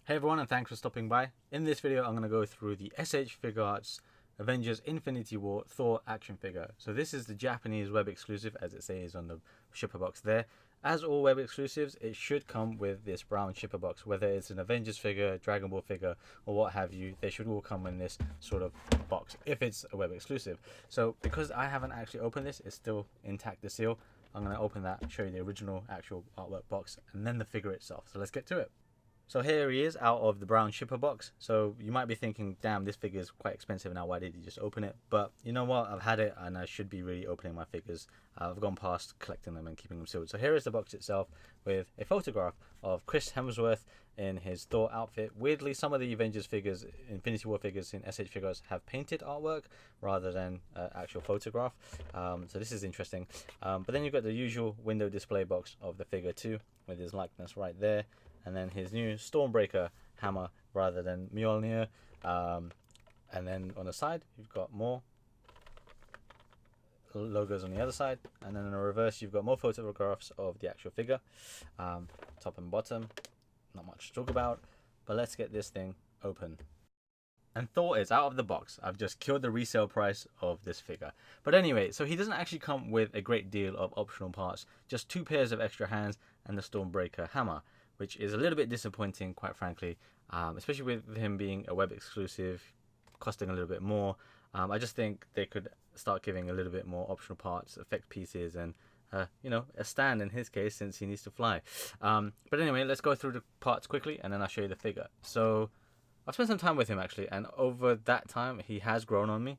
Hey everyone, and thanks for stopping by. In this video I'm going to go through the S.H.Figuarts Avengers Infinity War Thor action figure. So this is the Japanese web exclusive, as it says on the shipper box there. As all web exclusives, it should come with this brown shipper box. Whether it's an Avengers figure, Dragon Ball figure, or what have you, they should all come in this sort of box if it's a web exclusive. So because I haven't actually opened this, it's still intact, the seal. I'm going to open that, show you the original actual artwork box, and then the figure itself. So let's get to it. So here he is out of the brown shipper box. So you might be thinking, damn, this figure is quite expensive now, why did you just open it? But you know what, I've had it and I should be really opening my figures. I've gone past collecting them and keeping them sealed. So here is the box itself with a photograph of Chris Hemsworth in his Thor outfit. Weirdly, some of the Avengers figures, Infinity War figures in S.H.Figuarts have painted artwork rather than actual photograph. So this is interesting. But then you've got the usual window display box of the figure too, with his likeness right there. And then his new Stormbreaker hammer rather than Mjolnir. And then on the side, you've got more logos on the other side. And then in the reverse, you've got more photographs of the actual figure. Top and bottom, not much to talk about. But let's get this thing open. And Thor is out of the box. I've just killed the resale price of this figure. But anyway, so he doesn't actually come with a great deal of optional parts. Just 2 pairs of extra hands and the Stormbreaker hammer, which is a little bit disappointing, quite frankly, especially with him being a web exclusive, costing a little bit more. I just think they could start giving a little bit more optional parts, effect pieces, and you know, a stand in his case, since he needs to fly. But anyway, let's go through the parts quickly, and then I'll show you the figure. So I've spent some time with him actually, and over that time he has grown on me,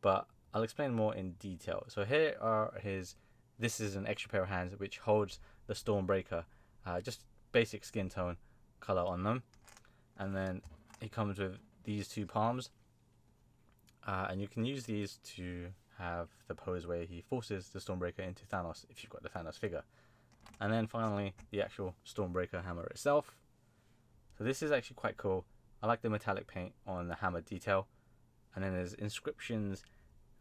but I'll explain more in detail. So here are his. This is an extra pair of hands which holds the Stormbreaker. Just basic skin tone color on them, and then he comes with these 2 palms, and you can use these to have the pose where he forces the Stormbreaker into Thanos if you've got the Thanos figure. And then finally the actual Stormbreaker hammer itself. So this is actually quite cool. I like the metallic paint on the hammer detail, and then there's inscriptions.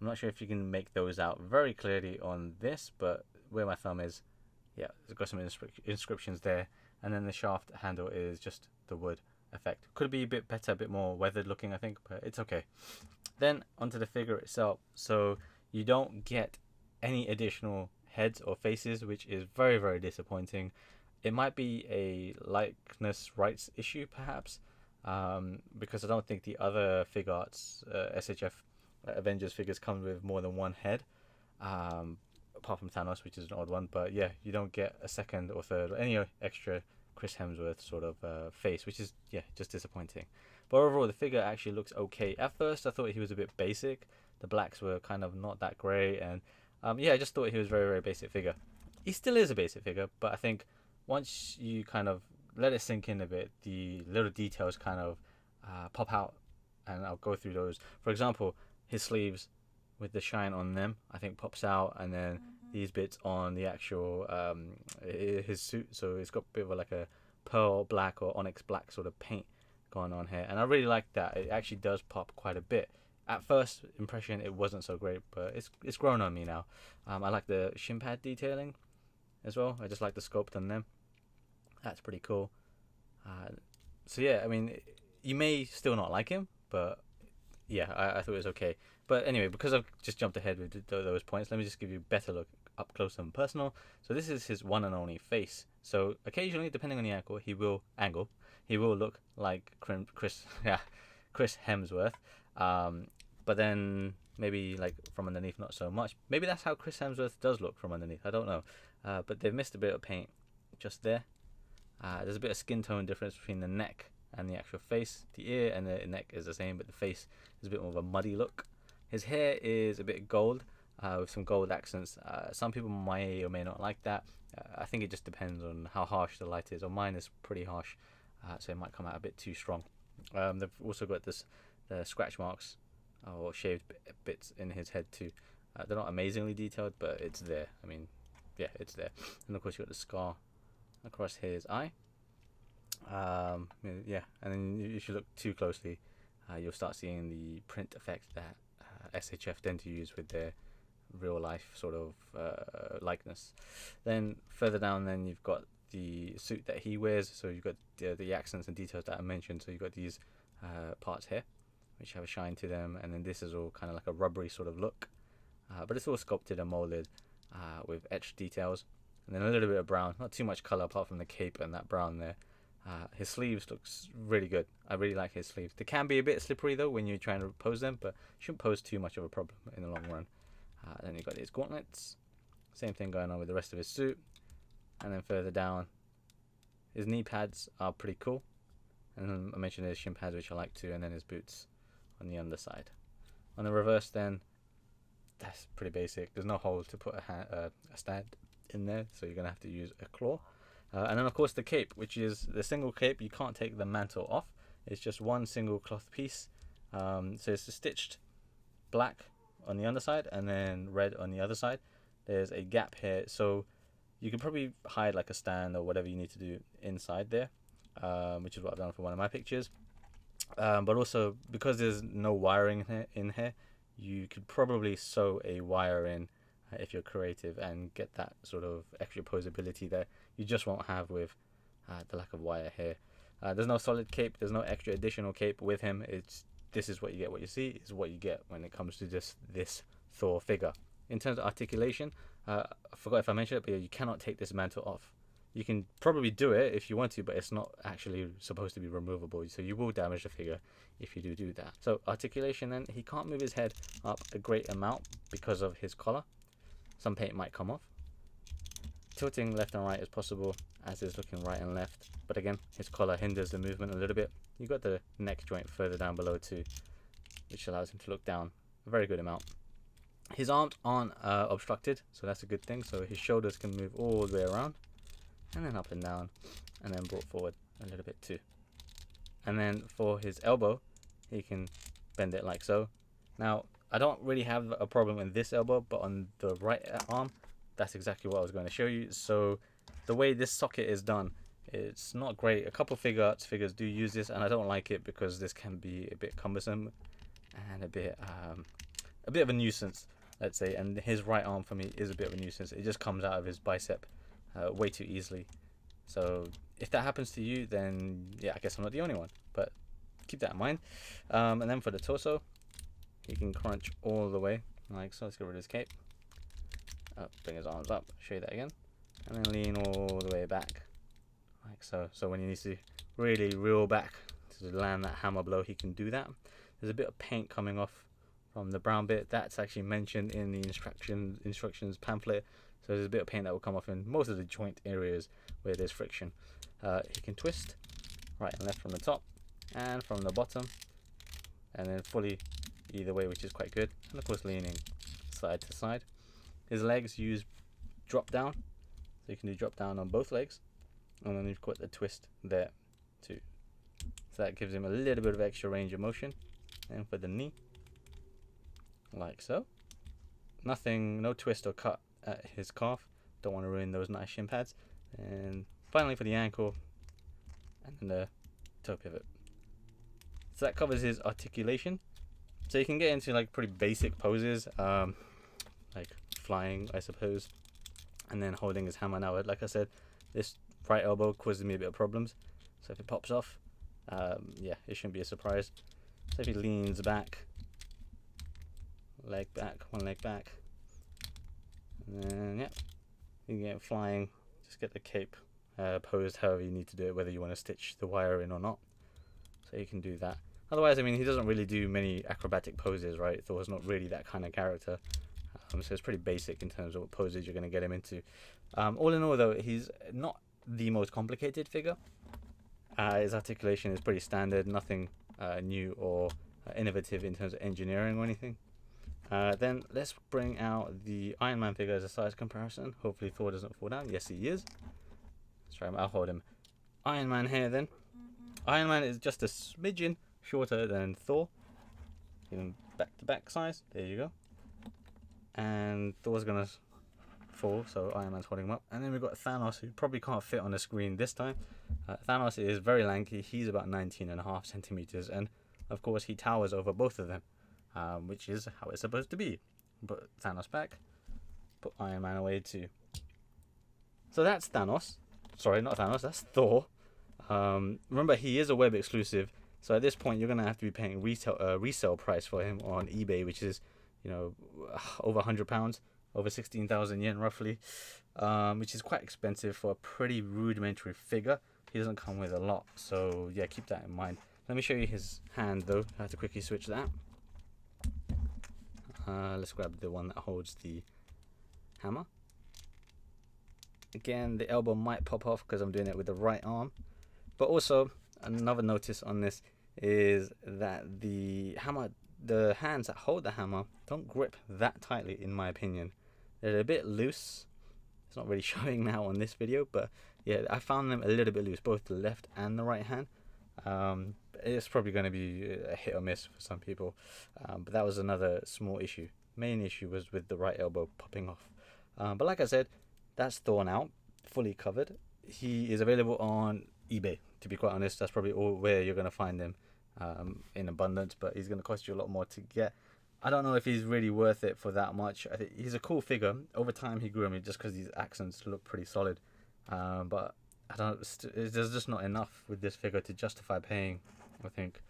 I'm not sure if you can make those out very clearly on this, but where my thumb is, yeah, there's got some inscriptions there. And then the shaft handle is just the wood effect. Could be a bit better, a bit more weathered looking, I think, but it's okay. Then onto the figure itself. So you don't get any additional heads or faces, which is very, very disappointing. It might be a likeness rights issue, perhaps, because I don't think the other Figuarts, SHF Avengers figures come with more than 1 head. Apart from Thanos, which is an odd one, but yeah, you don't get a second or third or any extra Chris Hemsworth sort of face, which is, yeah, just disappointing. But overall, the figure actually looks okay. At first I thought he was a bit basic. The blacks were kind of not that great, and yeah, I just thought he was very, very basic figure. He still is a basic figure, but I think once you kind of let it sink in a bit, the little details kind of pop out, and I'll go through those. For example, his sleeves with the shine on them, I think pops out, and then these bits on the actual his suit, so it's got a bit of like a pearl black or onyx black sort of paint going on here, and I really like that. It actually does pop quite a bit. At first impression it wasn't so great, but it's grown on me now. I like the shin pad detailing as well. I just like the sculpt on them. That's pretty cool. So yeah, I mean, you may still not like him, but yeah, I thought it was okay. But anyway, because I've just jumped ahead with those points, let me just give you a better look up close and personal. So this is his one and only face. So occasionally, depending on the angle, he will look like Chris Hemsworth. But then maybe like from underneath, not so much. Maybe that's how Chris Hemsworth does look from underneath. I don't know. But they've missed a bit of paint just there. There's a bit of skin tone difference between the neck and the actual face. The ear and the neck is the same, but the face is a bit more of a muddy look. His hair is a bit gold, with some gold accents. Some people may or may not like that. I think it just depends on how harsh the light is. Or mine is pretty harsh, so it might come out a bit too strong. They've also got the scratch marks or shaved bits in his head too. They're not amazingly detailed, but it's there. I mean, yeah, it's there. And of course you got the scar across his eye. Yeah, and then if you look too closely, you'll start seeing the print effect that SHF tend to use with their real life sort of likeness. Then further down, then you've got the suit that he wears. So you've got the accents and details that I mentioned. So you've got these parts here, which have a shine to them, and then this is all kind of like a rubbery sort of look. But it's all sculpted and molded with etched details, and then a little bit of brown, not too much color apart from the cape and that brown there. His sleeves looks really good. I really like his sleeves. They can be a bit slippery though when you're trying to pose them, but shouldn't pose too much of a problem in the long run. Then you've got his gauntlets. Same thing going on with the rest of his suit. And then further down, his knee pads are pretty cool. And then I mentioned his shin pads, which I like too, and then his boots on the underside. On the reverse then, that's pretty basic. There's no hole to put a stand in there, so you're going to have to use a claw. And then of course the cape, which is the single cape. You can't take the mantle off. It's just one single cloth piece. So it's stitched black on the underside and then red on the other side. There's a gap here, so you can probably hide like a stand or whatever you need to do inside there, which is what I've done for one of my pictures. But also because there's no wiring in here, you could probably sew a wire in if you're creative and get that sort of extra posability there. You just won't have with the lack of wire here. There's no solid cape. There's no extra additional cape with him. This is what you get. What you see is what you get when it comes to just this Thor figure. In terms of articulation, I forgot if I mentioned it, but yeah, you cannot take this mantle off. You can probably do it if you want to, but it's not actually supposed to be removable, so you will damage the figure if you do that. So articulation then, he can't move his head up a great amount because of his collar. Some paint might come off. Tilting left and right is possible, as is looking right and left, but again, his collar hinders the movement a little bit. You've got the neck joint further down below too, which allows him to look down a very good amount. His arms aren't obstructed, so that's a good thing, so his shoulders can move all the way around, and then up and down, and then brought forward a little bit too. And then for his elbow, he can bend it like so. Now, I don't really have a problem with this elbow, but on the right arm, that's exactly what I was going to show you. So the way this socket is done, it's not great. A couple Figuarts figures do use this, and I don't like it because this can be a bit cumbersome and a bit of a nuisance, let's say. And his right arm for me is a bit of a nuisance. It just comes out of his bicep way too easily. So if that happens to you, then yeah, I guess I'm not the only one, but keep that in mind. And then for the torso, he can crunch all the way like so. Let's get rid of his cape. Bring his arms up, show you that again, and then lean all the way back like so. So when he needs to really reel back to land that hammer blow, he can do that. There's a bit of paint coming off from the brown bit. That's actually mentioned in the instructions pamphlet. So there's a bit of paint that will come off in most of the joint areas where there's friction. He can twist right and left from the top and from the bottom, and then fully either way, which is quite good. And of course leaning side to side. His legs use drop down, so you can do drop down on both legs, and then you've got the twist there too. So that gives him a little bit of extra range of motion. And for the knee, like so. Nothing, no twist or cut at his calf. Don't want to ruin those nice shin pads. And finally for the ankle, and then the toe pivot. So that covers his articulation. So you can get into like pretty basic poses, like flying, I suppose, and then holding his hammer. Now, like I said, this right elbow causes me a bit of problems, so if it pops off, yeah, it shouldn't be a surprise. So if he leans back, leg back, one leg back, and then yeah, you can get flying. Just get the cape posed however you need to do it, whether you want to stitch the wire in or not. So you can do that. Otherwise, I mean, he doesn't really do many acrobatic poses, right? Thor's not really that kind of character. So it's pretty basic in terms of what poses you're going to get him into. All in all, though, he's not the most complicated figure. His articulation is pretty standard, nothing new or innovative in terms of engineering or anything. Then let's bring out the Iron Man figure as a size comparison. Hopefully Thor doesn't fall down. Yes, he is. Let's try him. I'll hold him. Iron Man here then. Iron Man is just a smidgen shorter than Thor. Even back to back size. There you go. And Thor's gonna fall, so Iron Man's holding him up. And then we've got Thanos, who probably can't fit on the screen this time. Thanos is very lanky. He's about 19.5 centimeters, and of course he towers over both of them, which is how it's supposed to be. Put Thanos back, put Iron Man away too. So that's Thanos. Sorry, not Thanos, that's Thor. Remember, he is a web exclusive, so at this point you're gonna have to be paying resale price for him on eBay, which is, you know, over £100, over 16,000 yen roughly, which is quite expensive for a pretty rudimentary figure. He doesn't come with a lot, so yeah, keep that in mind. Let me show you his hand though. I have to quickly switch that. Let's grab the one that holds the hammer. Again, the elbow might pop off because I'm doing it with the right arm. But also, another notice on this is that the hammer, the hands that hold the hammer don't grip that tightly, in my opinion. They're a bit loose. It's not really showing now on this video, but yeah, I found them a little bit loose, both the left and the right hand. It's probably going to be a hit or miss for some people, but that was another small issue. Main issue was with the right elbow popping off. But like I said, that's Thor now, fully covered. He is available on eBay. To be quite honest, that's probably all where you're going to find him in abundance, but he's going to cost you a lot more to get. I don't know if he's really worth it for that much. I think he's a cool figure. Over time, he grew on me just because these accents look pretty solid. But I don't. There's just not enough with this figure to justify paying, I think,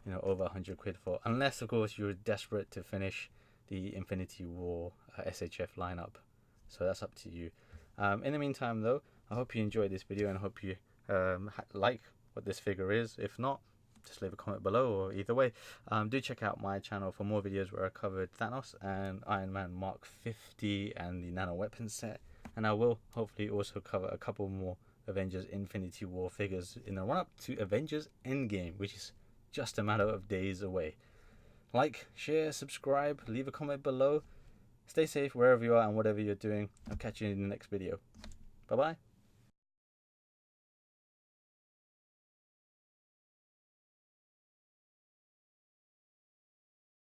you know, over 100 quid for. Unless, of course, you're desperate to finish the Infinity War SHF lineup. So that's up to you. In the meantime, though, I hope you enjoyed this video and I hope you like what this figure is. If not, just leave a comment below, or either way. Do check out my channel for more videos where I covered Thanos and Iron Man Mark 50 and the nano weapon set. And I will hopefully also cover a couple more Avengers Infinity War figures in the run-up to Avengers Endgame, which is just a matter of days away. Like, share, subscribe, leave a comment below. Stay safe wherever you are and whatever you're doing. I'll catch you in the next video. Bye-bye.